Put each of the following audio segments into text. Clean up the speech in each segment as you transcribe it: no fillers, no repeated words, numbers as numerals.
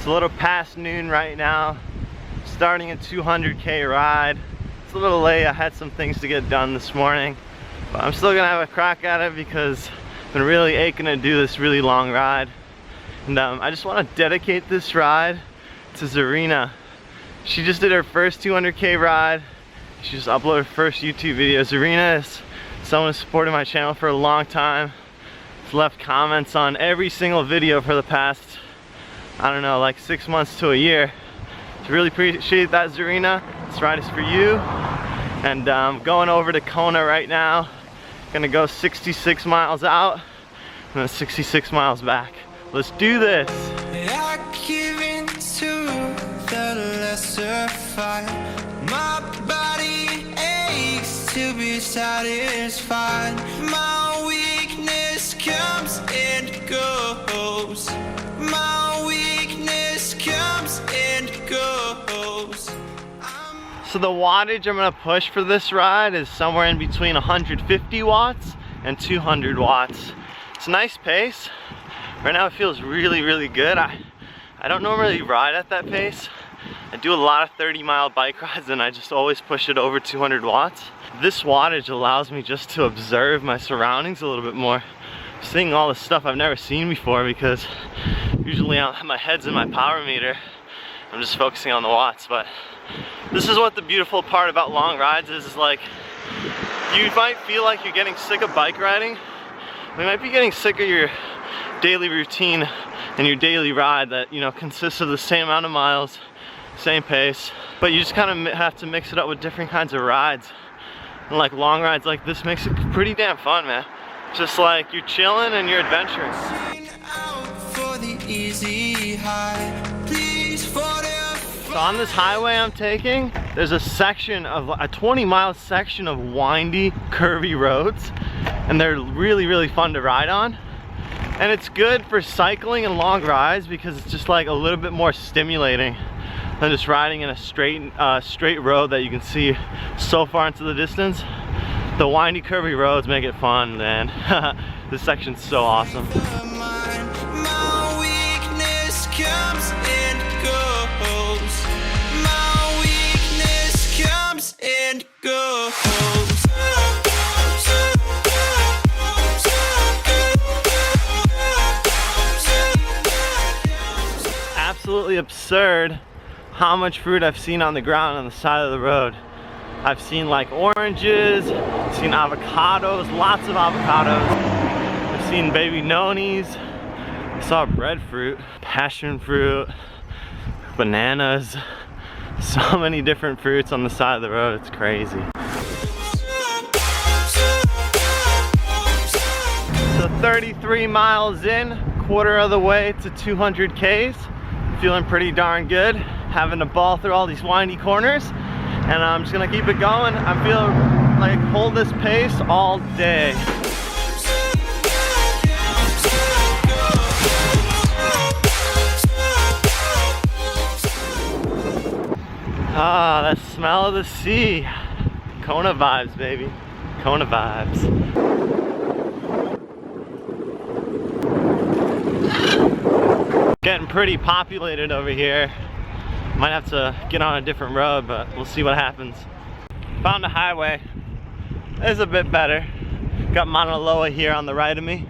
It's a little past noon right now. Starting a 200K ride. It's a little late. I had some things to get done this morning, but I'm still gonna have a crack at it because I've been really aching to do this really long ride. And I just want to dedicate this ride to Zarina. She just did her first 200K ride. She just uploaded her first YouTube video. Zarina is someone who's supported my channel for a long time. She's left comments on every single video for the past, I don't know, like 6 months to a year. So really appreciate that, Zarina. This ride is for you. And I'm going over to Kona right now. Gonna go 66 miles out and then 66 miles back. Let's do this. I give in to the lesser fight. My body aches to be satisfied. My weakness comes and goes. My weakness comes and goes. So the wattage I'm gonna push for this ride is somewhere in between 150 watts and 200 watts. It's a nice pace. Right now it feels really, really good. I don't normally ride at that pace. I do a lot of 30-mile bike rides and I just always push it over 200 watts. This wattage allows me just to observe my surroundings a little bit more. Seeing all this stuff I've never seen before because usually my head's in my power meter. I'm just focusing on the watts, but this is what the beautiful part about long rides is like, you might feel like you're getting sick of bike riding. You might be getting sick of your daily routine and your daily ride that, you know, consists of the same amount of miles, same pace, but you just kind of have to mix it up with different kinds of rides. And like long rides like this makes it pretty damn fun, man. Just like you're chilling and you're adventuring. So on this highway I'm taking, there's a section of a 20-mile section of windy, curvy roads, and they're really, really fun to ride on. And it's good for cycling and long rides because it's just like a little bit more stimulating than just riding in a straight road that you can see so far into the distance. The windy, curvy roads make it fun, man. This section's so awesome. My weakness comes and goes. My weakness comes and goes. Absolutely absurd how much fruit I've seen on the ground on the side of the road. I've seen like oranges, I've seen avocados, lots of avocados. I've seen baby nonis. I saw breadfruit, passion fruit, bananas. So many different fruits on the side of the road, it's crazy. So 33 miles in, quarter of the way to 200 Ks. Feeling pretty darn good, having to ball through all these windy corners, and I'm just gonna keep it going. I feel like hold this pace all day. Ah, that smell of the sea. Kona vibes, baby. Kona vibes. Getting pretty populated over here. Might have to get on a different road, but we'll see what happens. Found a highway. It's a bit better. Got Mauna Loa here on the right of me.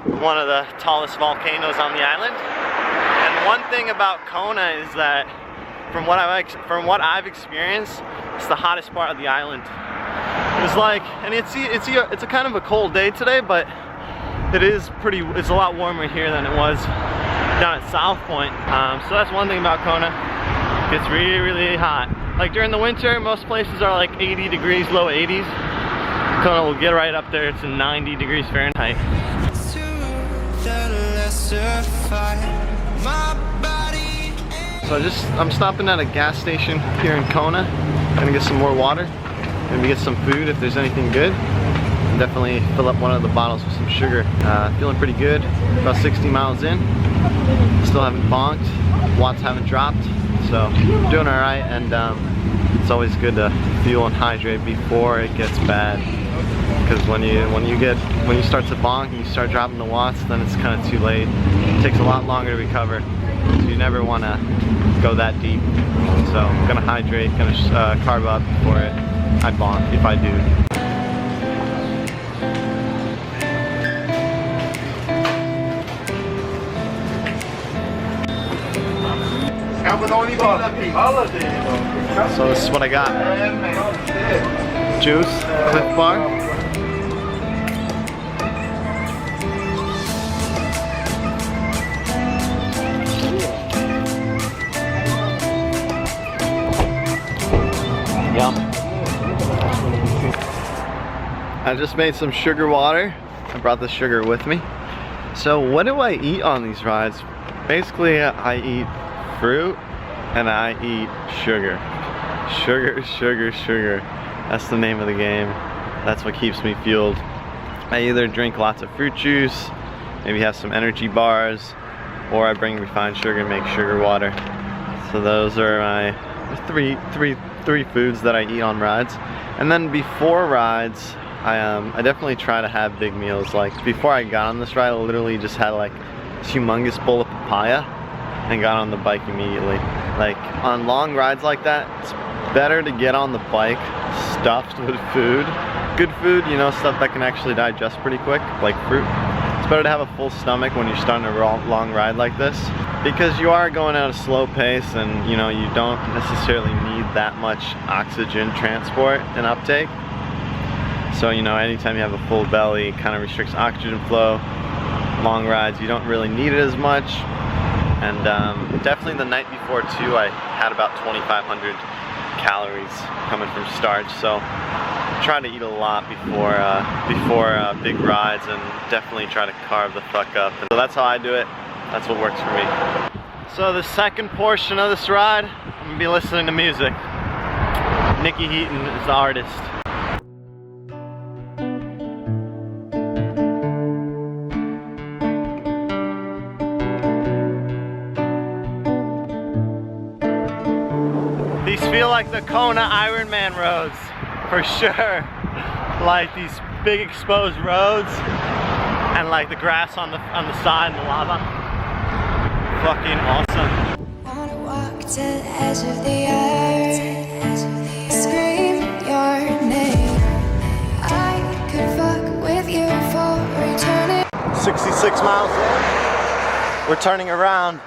One of the tallest volcanoes on the island. And one thing about Kona is that from what I've experienced, it's the hottest part of the island. It's like, and it's a kind of a cold day today, but it's a lot warmer here than it was down at South Point. So that's one thing about Kona. It gets really, really hot. Like during the winter, most places are like 80 degrees, low 80s. Kona will get right up there to 90 degrees Fahrenheit. So I'm stopping at a gas station here in Kona. Gonna get some more water, maybe get some food if there's anything good. And definitely fill up one of the bottles with some sugar. Feeling pretty good, about 60 miles in. Still haven't bonked, watts haven't dropped, so doing all right. And it's always good to fuel and hydrate before it gets bad, because when you start to bonk and you start dropping the watts, then it's kind of too late. It takes a lot longer to recover. So you never want to go that deep. So I'm gonna hydrate, gonna carb up before I bonk if I do. So this is what I got. Juice, Cliff Bar. Yum. I just made some sugar water. I brought the sugar with me. So what do I eat on these rides? Basically, I eat fruit and I eat sugar. Sugar, sugar, sugar. That's the name of the game. That's what keeps me fueled. I either drink lots of fruit juice, maybe have some energy bars, or I bring refined sugar and make sugar water. So those are my three foods that I eat on rides. And then before rides, I definitely try to have big meals. Like before I got on this ride, I literally just had like a humongous bowl of papaya and got on the bike immediately. Like on long rides like that, it's better to get on the bike stuffed with food. Good food, you know, stuff that can actually digest pretty quick, like fruit. It's better to have a full stomach when you're starting a long ride like this, because you are going at a slow pace and you know, you don't necessarily need that much oxygen transport and uptake. So, you know, anytime you have a full belly, it kind of restricts oxygen flow. Long rides, you don't really need it as much. And definitely the night before too, I had about 2,500 calories coming from starch. So I try to eat a lot before big rides, and definitely try to carb the fuck up. And so that's how I do it. That's what works for me. So the second portion of this ride, I'm gonna be listening to music. Niykee Heaton is the artist. These feel like the Kona Ironman roads, for sure. Like these big exposed roads, and like the grass on the side and the lava. Fucking awesome. Wanna walk to the edge of the earth, scream your name. I could fuck with you for eternity. 66 miles in. We're turning around.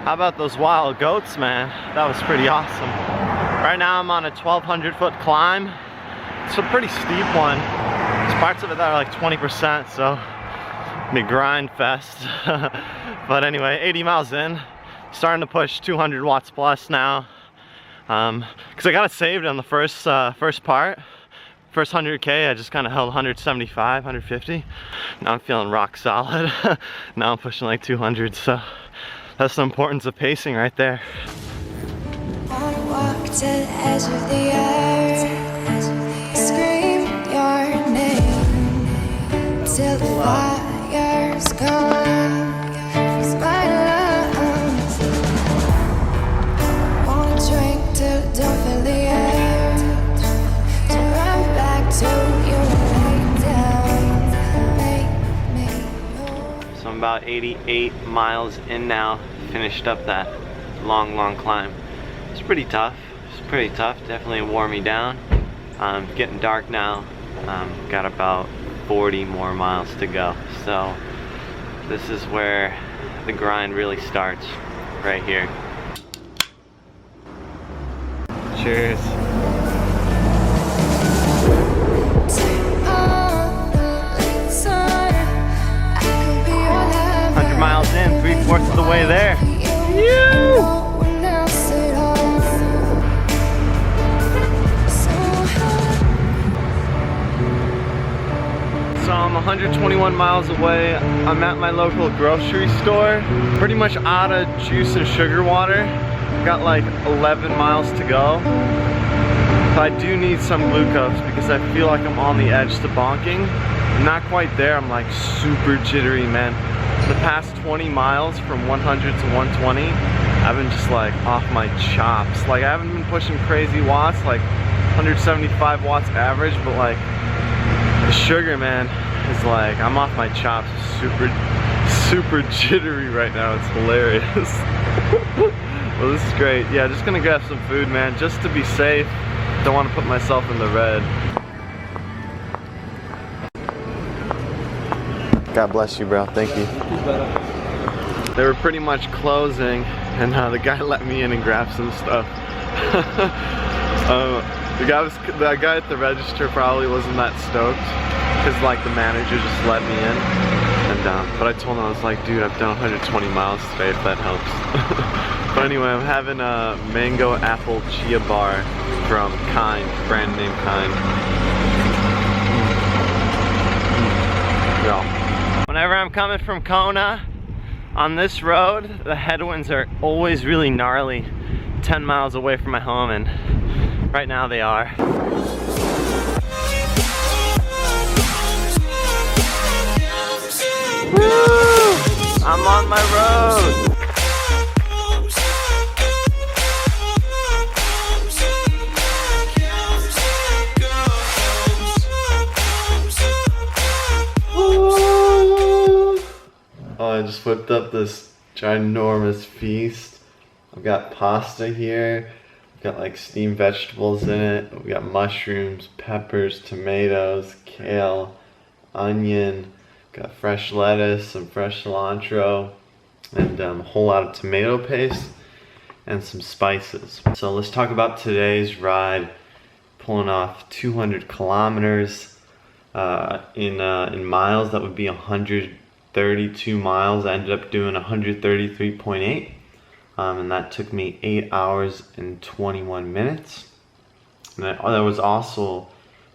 How about those wild goats, man? That was pretty awesome. Right now I'm on a 1,200 foot climb. It's a pretty steep one. There's parts of it that are like 20%, so it'll be a grind fest. But anyway, 80 miles in, starting to push 200 watts plus now. Cause I got it saved on the first part. First 100K, I just kind of held 175, 150. Now I'm feeling rock solid. Now I'm pushing like 200, so that's the importance of pacing right there. Wanna walk to the edge of the earth, scream your name till the fire's gone. Freeze my lungs. Wanna drink till I don't feel the air, to run back to you and lay down, make me yours. So I'm about 88 miles in now. Finished up that long climb. It's pretty tough. Definitely wore me down. Getting dark now. Got about 40 more miles to go. So this is where the grind really starts, right here. Cheers. 100 miles in, 3/4 of the way there. So So I'm 121 miles away. I'm at my local grocery store. Pretty much out of juice and sugar water. Got like 11 miles to go. But I do need some glucose because I feel like I'm on the edge to bonking. I'm not quite there. I'm like super jittery, man. The past 20 miles from 100 to 120, I've been just like off my chops. Like I haven't been pushing crazy watts, like 175 watts average, but like the sugar, man, is like I'm off my chops. Super jittery right now. It's hilarious. Well, this is great. Yeah, just gonna grab some food, man, just to be safe. Don't want to put myself in the red. God bless you, bro. Thank you. They were pretty much closing, and the guy let me in and grabbed some stuff. The guy at the register probably wasn't that stoked, because like the manager just let me in. And but I told him, I was like, dude, I've done 120 miles today, if that helps. But anyway, I'm having a mango apple chia bar from Kind, brand name Kind. Yeah. Whenever I'm coming from Kona on this road, the headwinds are always really gnarly, 10 miles away from my home, and right now they are. Woo! I'm on my road. Oh, I just whipped up this ginormous feast. I've got pasta here. I've got like steamed vegetables in it. We got mushrooms, peppers, tomatoes, kale, onion. Got fresh lettuce, some fresh cilantro, and a whole lot of tomato paste and some spices. So let's talk about today's ride. Pulling off 200 kilometers in miles. That would be 132 miles. I ended up doing 133.8, and that took me 8 hours and 21 minutes. And that was also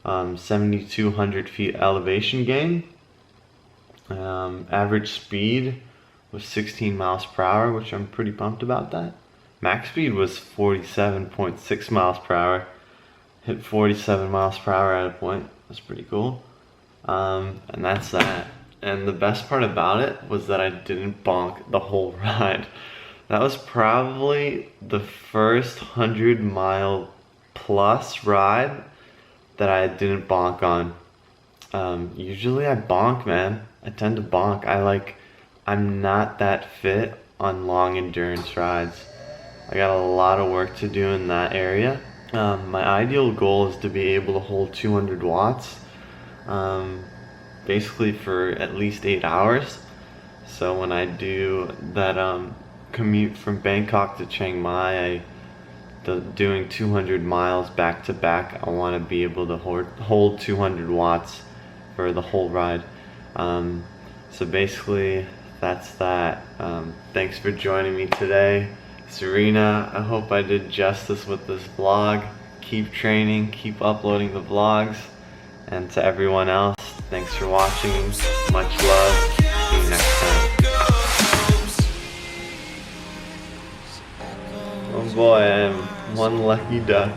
7,200 feet elevation gain. Average speed was 16 miles per hour, which I'm pretty pumped about that. Max speed was 47.6 miles per hour. Hit 47 miles per hour at a point. That's pretty cool. And that's that. And the best part about it was that I didn't bonk the whole ride. That was probably the first 100-mile plus ride that I didn't bonk on. Usually I bonk, man. I tend to bonk. I'm not that fit on long endurance rides. I got a lot of work to do in that area. My ideal goal is to be able to hold 200 watts, basically for at least 8 hours. So when I do that commute from Bangkok to Chiang Mai, doing 200 miles back to back, I want to be able to hold 200 watts for the whole ride. So basically that's that. Thanks for joining me today. Serena, I hope I did justice with this vlog. Keep training, keep uploading the vlogs. And to everyone else, thanks for watching. Much love. See you next time. Oh boy, I am one lucky duck.